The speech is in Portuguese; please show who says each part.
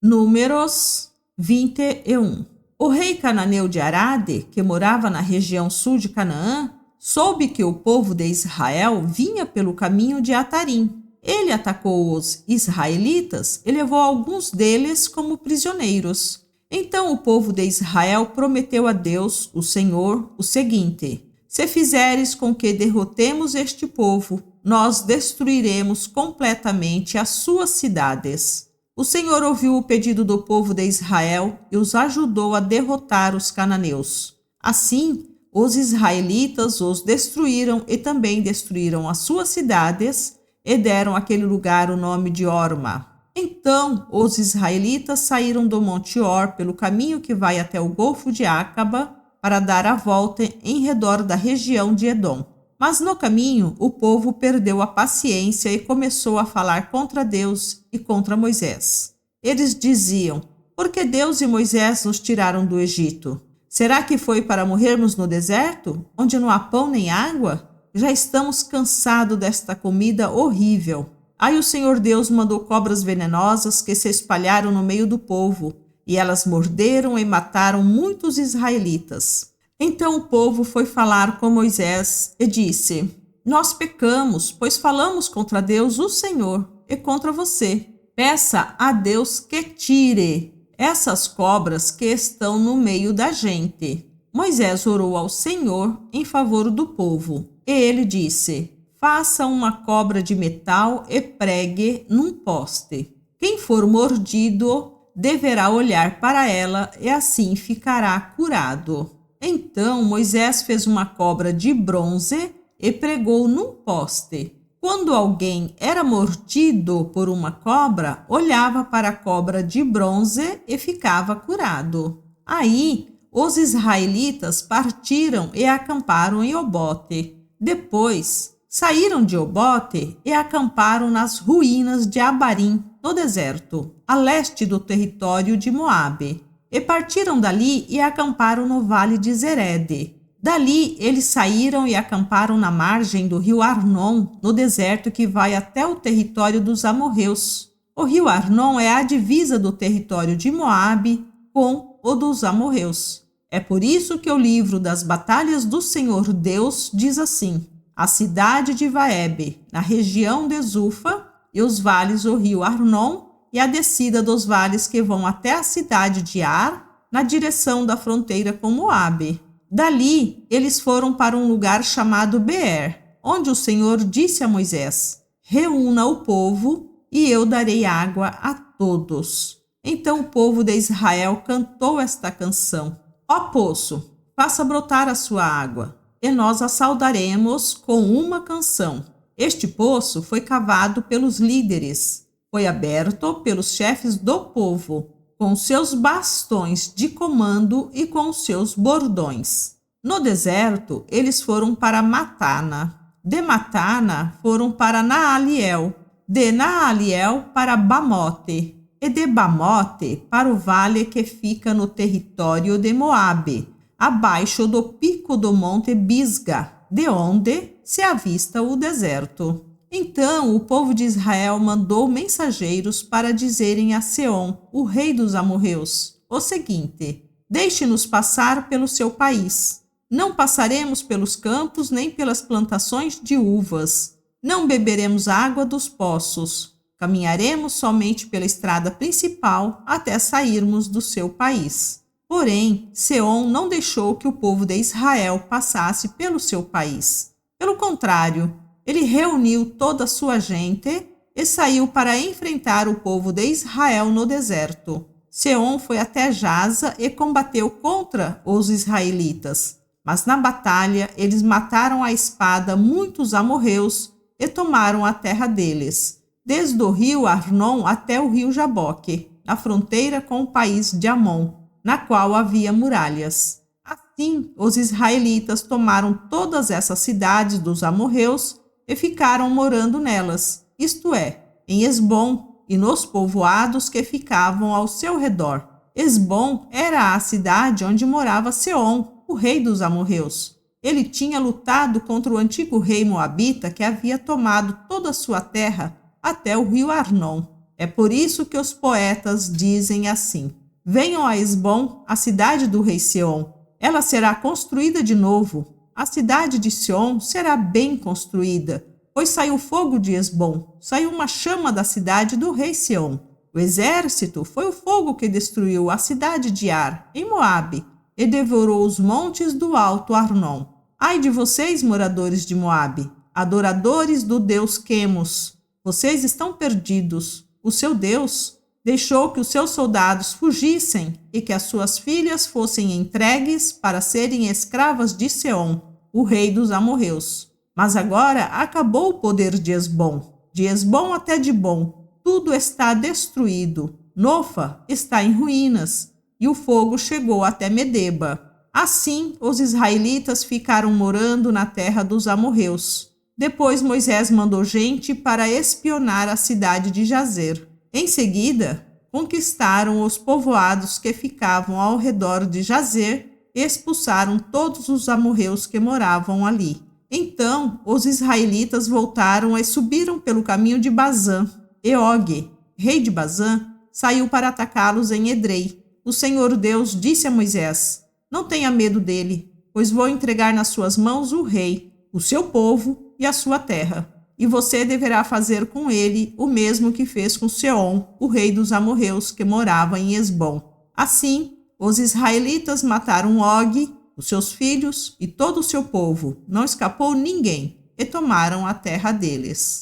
Speaker 1: Números 21. O rei cananeu de Arade, que morava na região sul de Canaã, soube que o povo de Israel vinha pelo caminho de Atarim. Ele atacou os israelitas e levou alguns deles como prisioneiros. Então o povo de Israel prometeu a Deus, o Senhor, o seguinte: se fizeres com que derrotemos este povo, nós destruiremos completamente as suas cidades. O Senhor ouviu o pedido do povo de Israel e os ajudou a derrotar os cananeus. Assim, os israelitas os destruíram e também destruíram as suas cidades e deram àquele lugar o nome de Horma. Então, os israelitas saíram do Monte Or pelo caminho que vai até o Golfo de Acaba para dar a volta em redor da região de Edom. Mas no caminho, o povo perdeu a paciência e começou a falar contra Deus e contra Moisés. Eles diziam: por que Deus e Moisés nos tiraram do Egito? Será que foi para morrermos no deserto, onde não há pão nem água? Já estamos cansados desta comida horrível. Aí o Senhor Deus mandou cobras venenosas que se espalharam no meio do povo, e elas morderam e mataram muitos israelitas. Então o povo foi falar com Moisés e disse: nós pecamos, pois falamos contra Deus, o Senhor, e contra você. Peça a Deus que tire essas cobras que estão no meio da gente. Moisés orou ao Senhor em favor do povo, e ele disse: faça uma cobra de metal e pregue num poste. Quem for mordido deverá olhar para ela e assim ficará curado. Então Moisés fez uma cobra de bronze e pregou num poste. Quando alguém era mordido por uma cobra, olhava para a cobra de bronze e ficava curado. Aí os israelitas partiram e acamparam em Obote. Depois saíram de Obote e acamparam nas ruínas de Abarim, no deserto, a leste do território de Moabe. E partiram dali e acamparam no vale de Zerede. Dali eles saíram e acamparam na margem do rio Arnon, no deserto que vai até o território dos amorreus. O rio Arnon é a divisa do território de Moabe com o dos amorreus. É por isso que o livro das batalhas do Senhor Deus diz assim: a cidade de Vaebe, na região de Zufa, e os vales do rio Arnon, e a descida dos vales que vão até a cidade de Ar, na direção da fronteira com Moabe. Dali, eles foram para um lugar chamado Beer, onde o Senhor disse a Moisés: reúna o povo, e eu darei água a todos. Então o povo de Israel cantou esta canção: ó poço, faça brotar a sua água, e nós a saudaremos com uma canção. Este poço foi cavado pelos líderes. Foi aberto pelos chefes do povo, com seus bastões de comando e com seus bordões. No deserto, eles foram para Matana. De Matana, foram para Naaliel. De Naaliel, para Bamote. E de Bamote, para o vale que fica no território de Moabe, abaixo do pico do monte Bisga, de onde se avista o deserto. Então o povo de Israel mandou mensageiros para dizerem a Seom, o rei dos amorreus, o seguinte: deixe-nos passar pelo seu país. Não passaremos pelos campos nem pelas plantações de uvas. Não beberemos água dos poços. Caminharemos somente pela estrada principal até sairmos do seu país. Porém, Seom não deixou que o povo de Israel passasse pelo seu país. Pelo contrário, ele reuniu toda a sua gente e saiu para enfrentar o povo de Israel no deserto. Seom foi até Jaza e combateu contra os israelitas. Mas na batalha eles mataram à espada muitos amorreus e tomaram a terra deles, desde o rio Arnon até o rio Jaboque, na fronteira com o país de Amon, na qual havia muralhas. Assim, os israelitas tomaram todas essas cidades dos amorreus e ficaram morando nelas, isto é, em Esbom e nos povoados que ficavam ao seu redor. Esbom era a cidade onde morava Seom, o rei dos amorreus. Ele tinha lutado contra o antigo rei moabita que havia tomado toda a sua terra até o rio Arnon. É por isso que os poetas dizem assim: venham a Esbom, a cidade do rei Seom. Ela será construída de novo. A cidade de Sion será bem construída, pois saiu fogo de Esbom, saiu uma chama da cidade do rei Seom. O exército foi o fogo que destruiu a cidade de Ar, em Moabe, e devorou os montes do alto Arnon. Ai de vocês, moradores de Moabe, adoradores do deus Quemos, vocês estão perdidos. O seu Deus deixou que os seus soldados fugissem e que as suas filhas fossem entregues para serem escravas de Seom, o rei dos amorreus. Mas agora acabou o poder de Esbom até Dibom, tudo está destruído. Nofa está em ruínas e o fogo chegou até Medeba. Assim, os israelitas ficaram morando na terra dos amorreus. Depois Moisés mandou gente para espionar a cidade de Jazer. Em seguida, conquistaram os povoados que ficavam ao redor de Jazer e expulsaram todos os amorreus que moravam ali. Então, os israelitas voltaram e subiram pelo caminho de Bazã. E Og, rei de Bazã, saiu para atacá-los em Edrei. O Senhor Deus disse a Moisés: não tenha medo dele, pois vou entregar nas suas mãos o rei, o seu povo e a sua terra. E você deverá fazer com ele o mesmo que fez com Seom, o rei dos amorreus que morava em Esbom. Assim, os israelitas mataram Og, os seus filhos e todo o seu povo. Não escapou ninguém, e tomaram a terra deles.